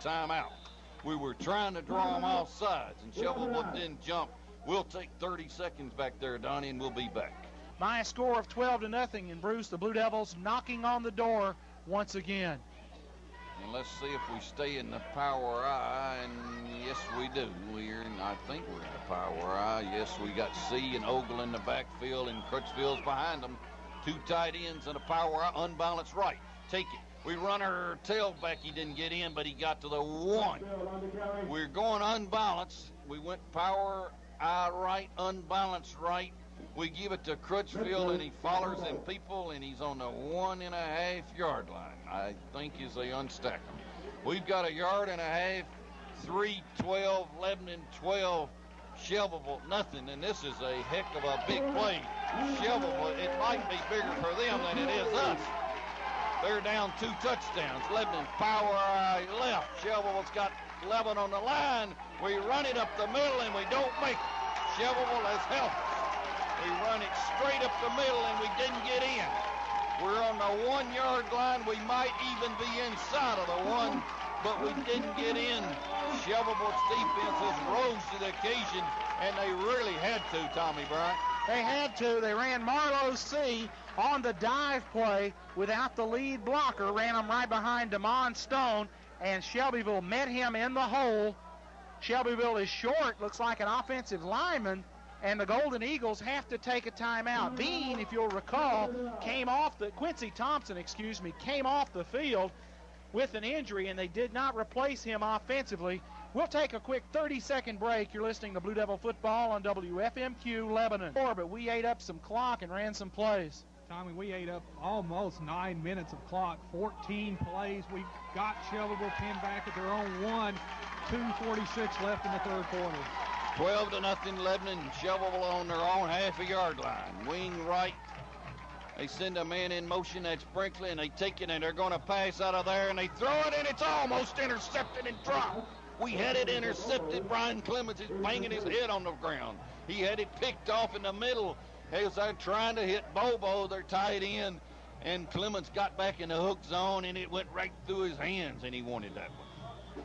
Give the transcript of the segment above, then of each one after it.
timeout. We were trying to draw them off sides, and Shelbyville didn't jump. We'll take 30 seconds back there, Donnie, and we'll be back. By a score of 12-0, and Bruce, the Blue Devils knocking on the door once again. And let's see if we stay in the power I, and yes, we do. I think we're in the power I. Yes, we got C and Ogle in the backfield, and Crutchfield's behind them. 2 tight ends and a power I, unbalanced right. Take it. We run our tailback. He didn't get in, but he got to the 1. We're going unbalanced. We went power I right, unbalanced right. We give it to Crutchfield, and he follows them people, and he's on the 1.5-yard line. I think as they unstack him. We've got 1.5 yards, 3, 12, 11, and 12. Shelbyville, nothing, and this is a heck of a big play. Shelbyville, it might be bigger for them than it is us. They're down 2 touchdowns. Lebanon, power I left. Shelbyville's got 11 on the line. We run it up the middle, and we don't make it. Shelbyville has helped us. We run it straight up the middle, and we didn't get in. We're on the 1-yard line. We might even be inside of the 1, but we didn't get in. Shelbyville's defense has rose to the occasion, and they really had to, Tommy Bryant. They had to. They ran Marlowe C on the dive play without the lead blocker, ran him right behind Damon Stone, and Shelbyville met him in the hole. Shelbyville is short, looks like an offensive lineman, and the Golden Eagles have to take a timeout. Bean, if you'll recall, Quincy Thompson, came off the field with an injury, and they did not replace him offensively. We'll take a quick 30-second break. You're listening to Blue Devil Football on WFMQ Lebanon. But we ate up some clock and ran some plays. Tommy, we ate up almost 9 minutes of clock, 14 plays. We got Shelbyville pinned back at their own 1, 2:46 left in the third quarter. 12-0 Lebanon. Shelbyville on their own 1/2-yard line. Wing right. They send a man in motion, that's Brinkley, and they take it, and they're going to pass out of there, and they throw it, and it's almost intercepted and dropped. We had it intercepted. Brian Clemens is banging his head on the ground. He had it picked off in the middle. He was out trying to hit Bobo, their tight end, and Clemens got back in the hook zone, and it went right through his hands, and he wanted that one.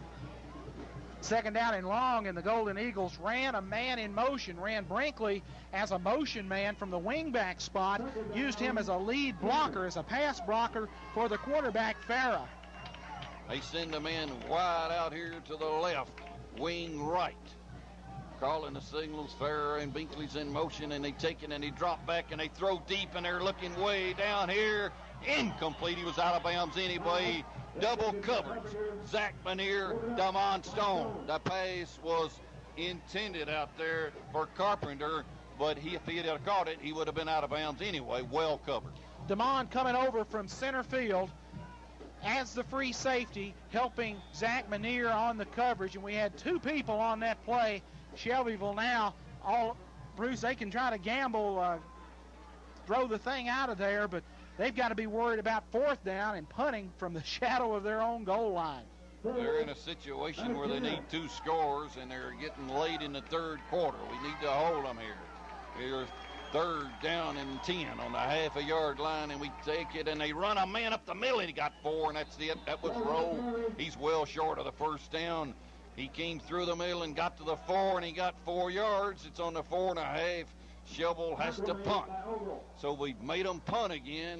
Second down and long, and the Golden Eagles ran a man in motion, ran Brinkley as a motion man from the wingback spot, used him as a lead blocker, as a pass blocker for the quarterback, Farah. They send a man wide out here to the left, wing right. Calling the signals, Farah and Binkley's in motion, and they take it and they drop back and they throw deep, and they're looking way down here. Incomplete. He was out of bounds anyway. Double coverage. Zach Manier, Damon Stone. The pass was intended out there for Carpenter, but if he had caught it, he would have been out of bounds anyway. Well covered. Damon coming over from center field as the free safety, helping Zach Manier on the coverage, and we had 2 people on that play. Shelbyville now, Bruce, they can try to gamble, throw the thing out of there, but they've got to be worried about 4th down and punting from the shadow of their own goal line. They're in a situation where they need 2 scores, and they're getting late in the third quarter. We need to hold them here. Here's 3rd down and 10 on the 1/2-yard line, and we take it, and they run a man up the middle, and he got 4, and that's it. That was Rowe. He's well short of the 1st down. He came through the middle and got to the 4, and he got 4 yards. It's on the 4.5. Shelbyville has to punt. So we've made them punt again,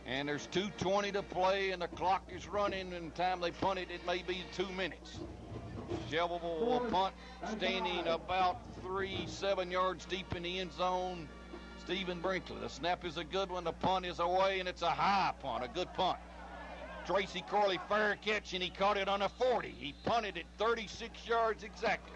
and there's 2:20 to play, and the clock is running, and the time they punt it, it may be 2 minutes. Shelbyville will punt, standing about 7 yards deep in the end zone. Stephen Brinkley. The snap is a good one. The punt is away, and it's a high punt, a good punt. Tracy Corley, fair catch, and he caught it on the 40. He punted it 36 yards exactly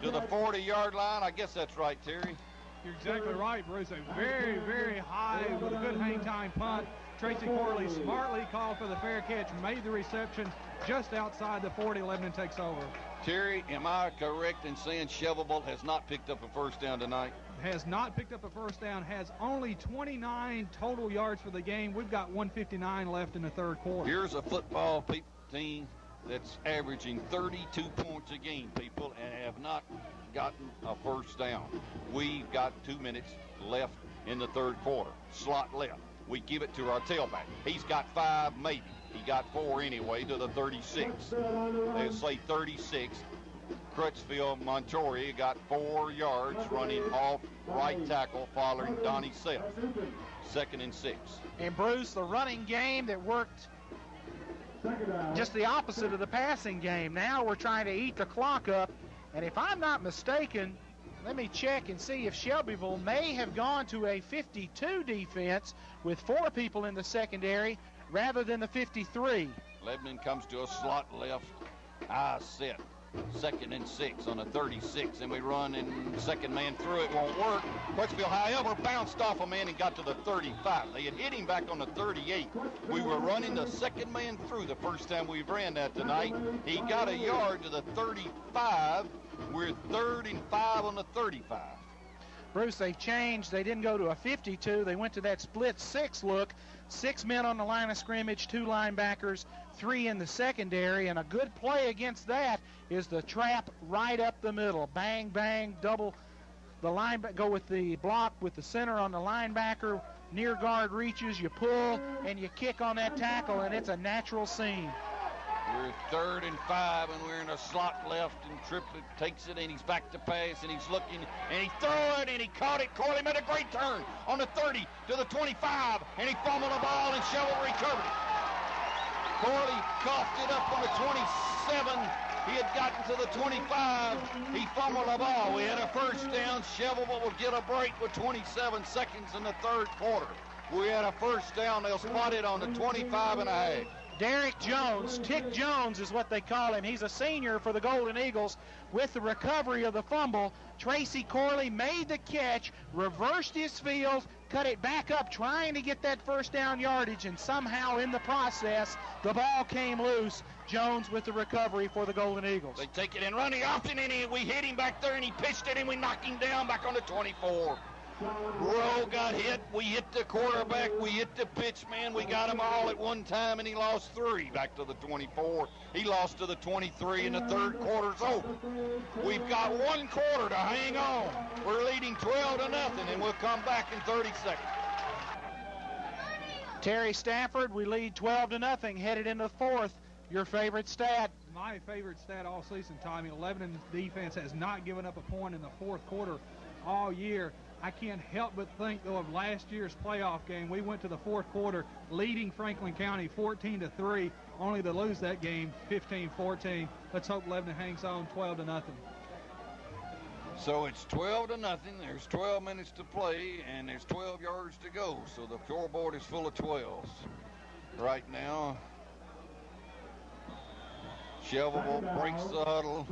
to the 40-yard line. I guess that's right, Terry. You're exactly right, Bruce. A very, very high with a good hang time punt. Tracy Corley smartly called for the fair catch, made the reception just outside the 40. Lebanon takes over. Terry, am I correct in saying Shelbyville has not picked up a 1st down tonight? Has not picked up a 1st down, has only 29 total yards for the game. We've got 1:59 left in the third quarter. Here's a football team that's averaging 32 points a game, people, and have not gotten a 1st down. We've got 2 minutes left in the third quarter. Slot left. We give it to our tailback. He's got 5 maybe. He got 4 anyway to the 36. They'll say 36. Crutchfield Montoria got 4 yards running off right tackle following Donnie Self. 2nd and 6. And Bruce, the running game that worked just the opposite of the passing game. Now we're trying to eat the clock up. And if I'm not mistaken, let me check and see if Shelbyville may have gone to a 52 defense with 4 people in the secondary rather than the 53. Lebanon comes to a slot left, eye set. 2nd and 6 on a 36, and we run and second man through. It won't work. Crutchfield, however, bounced off a man and got to the 35. They had hit him back on the 38. We were running the second man through the first time we ran that tonight. He got a yard to the 35. We're 3rd and 5 on the 35. Bruce, they've changed. They didn't go to a 52. They went to that split 6 look. 6 men on the line of scrimmage, 2 linebackers, 3 in the secondary, and a good play against that is the trap right up the middle. Bang, bang, double the linebacker, go with the block with the center on the linebacker. Near guard reaches, you pull, and you kick on that tackle, and it's a natural scene. We're 3rd and 5, and we're in a slot left, and Triplett takes it, and he's back to pass, and he's looking, and he threw it, and he caught it. Corley made a great turn on the 30 to the 25, and he fumbled the ball, and Shelbyville recovered it. Corley coughed it up on the 27. He had gotten to the 25. He fumbled the ball. We had a first down. Shelbyville will get a break with 27 seconds in the 3rd quarter. We had a first down. They'll spot it on the 25 and a half. Derek Jones, Tick Jones is what they call him. He's a senior for the Golden Eagles. With the recovery of the fumble, Tracy Corley made the catch, reversed his field, cut it back up, trying to get that first down yardage, and somehow in the process, the ball came loose. Jones with the recovery for the Golden Eagles. They take it and run the option, and we hit him back there, and he pitched it, and we knocked him down back on the 24. Rowe got hit. We hit the quarterback. We hit the pitch man. We got him all at one time, and he lost 3 back to the 24. He lost to the 23, and the 3rd quarter's over. We've got 1 quarter to hang on. We're leading 12-0, and we'll come back in 30 seconds. Terry Stafford, we lead 12-0, headed into the 4th. Your favorite stat? My favorite stat all season, Tommy. Lebanon's defense has not given up a point in the 4th quarter all year. I can't help but think, though, of last year's playoff game. We went to the 4th quarter leading Franklin County 14-3, only to lose that game 15-14. Let's hope Lebanon hangs on 12-0. So it's 12-0. There's 12 minutes to play, and there's 12 yards to go. So the scoreboard is full of 12s right now. Shelbyville breaks the huddle.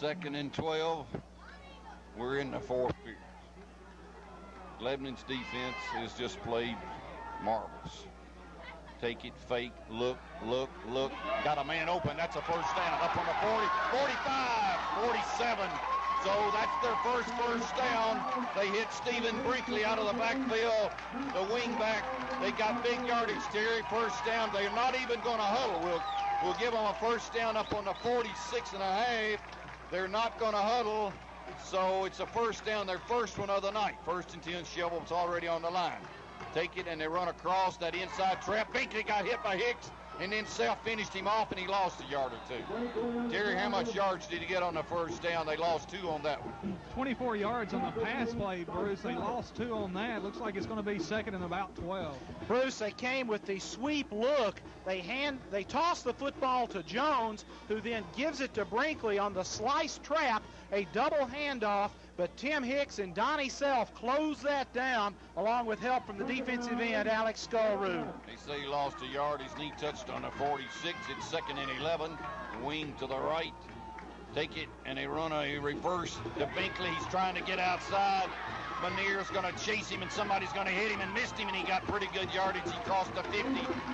2nd and 12. We're in the 4th period. Lebanon's defense has just played marvelous. Take it, fake, look. Got a man open. That's a first down. Up on the 40, 45, 47. So that's their first down. They hit Stephen Brinkley out of the backfield, the wing back. They got big yardage, Terry. First down. They're not even going to huddle. We'll give them a first down up on the 46 and a half. They're not going to huddle. So it's a first down, their first one of the night. 1st and 10, Shelbyville's already on the line. Take it, and they run across that inside trap. Binkley got hit by Hicks, and then Self finished him off, and he lost a yard or 2. Terry, how much yards did he get on the first down? They lost 2 on that one. 24 yards on the pass play, Bruce. They lost 2 on that. Looks like it's going to be 2nd and about 12. Bruce, they came with the sweep look. They toss the football to Jones, who then gives it to Brinkley on the slice trap, a double handoff, but Tim Hicks and Donnie Self close that down, along with help from the defensive end, Alex Skullroot. They say he lost a yard. His knee touched on the 46. It's 2nd and 11. Wing to the right. Take it, and they run a reverse to Binkley. He's trying to get outside. Manier's going to chase him, and somebody's going to hit him and missed him, and he got pretty good yardage. He crossed the 50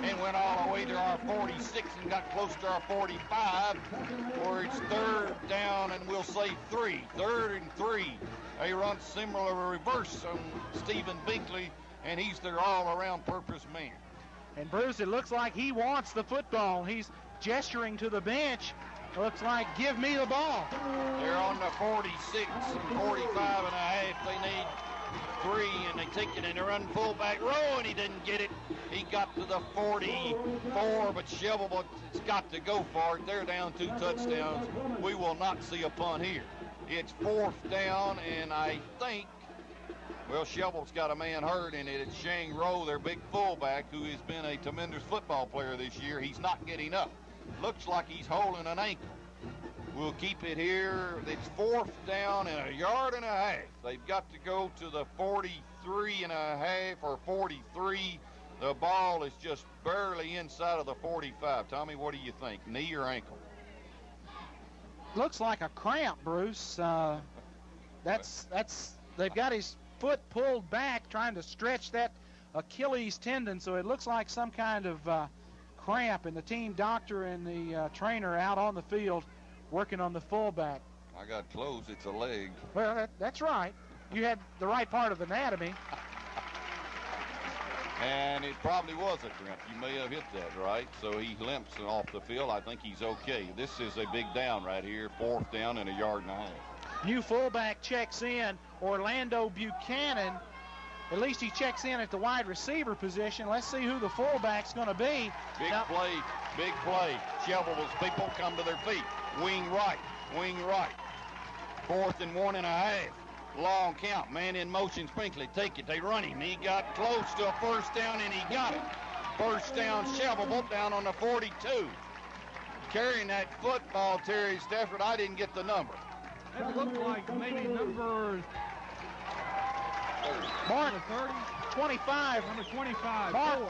and went all the way to our 46 and got close to our 45, where it's 3rd down, and we'll say 3. 3rd and 3. They run similar reverse on Stephen Binkley, and he's their all-around purpose man. And Bruce, it looks like he wants the football. He's gesturing to the bench. Looks like, give me the ball. They're on the 46 and 45 and a half. They need 43, and they take it and they run fullback row, and he didn't get it. He got to the 44, but Shelbyville has got to go for it. They're down 2 touchdowns. We will not see a punt here. It's 4th down, and I think, well, Shelbyville's got a man hurt in it. It's Shane Rowe, their big fullback, who has been a tremendous football player this year. He's not getting up. Looks like he's holding an ankle. We'll keep it here. It's 4th down and 1.5 yards. They've got to go to the 43.5 or 43. The ball is just barely inside of the 45. Tommy, what do you think? Knee or ankle? Looks like a cramp, Bruce. They've got his foot pulled back, trying to stretch that Achilles tendon, so it looks like some kind of cramp, and the team doctor and the trainer out on the field working on the fullback. I got close. It's a leg. Well, that's right. You had the right part of anatomy. And it probably was a cramp. You may have hit that, right? So he limps off the field. I think he's okay. This is a big down right here. 4th down and 1.5 yards. New fullback checks in, Orlando Buchanan. At least he checks in at the wide receiver position. Let's see who the fullback's going to be. Big play. Shelbyville's people come to their feet. Wing right. 4th and 1.5. Long count. Man in motion. Sprinkly. Take it. They run him. He got close to a 1st down, and he got it. 1st down, Shelbyville down on the 42. Carrying that football, Terry Stafford. I didn't get the number. It looked like maybe number Mark, 30. 25. Number 25. Mark, Boyd.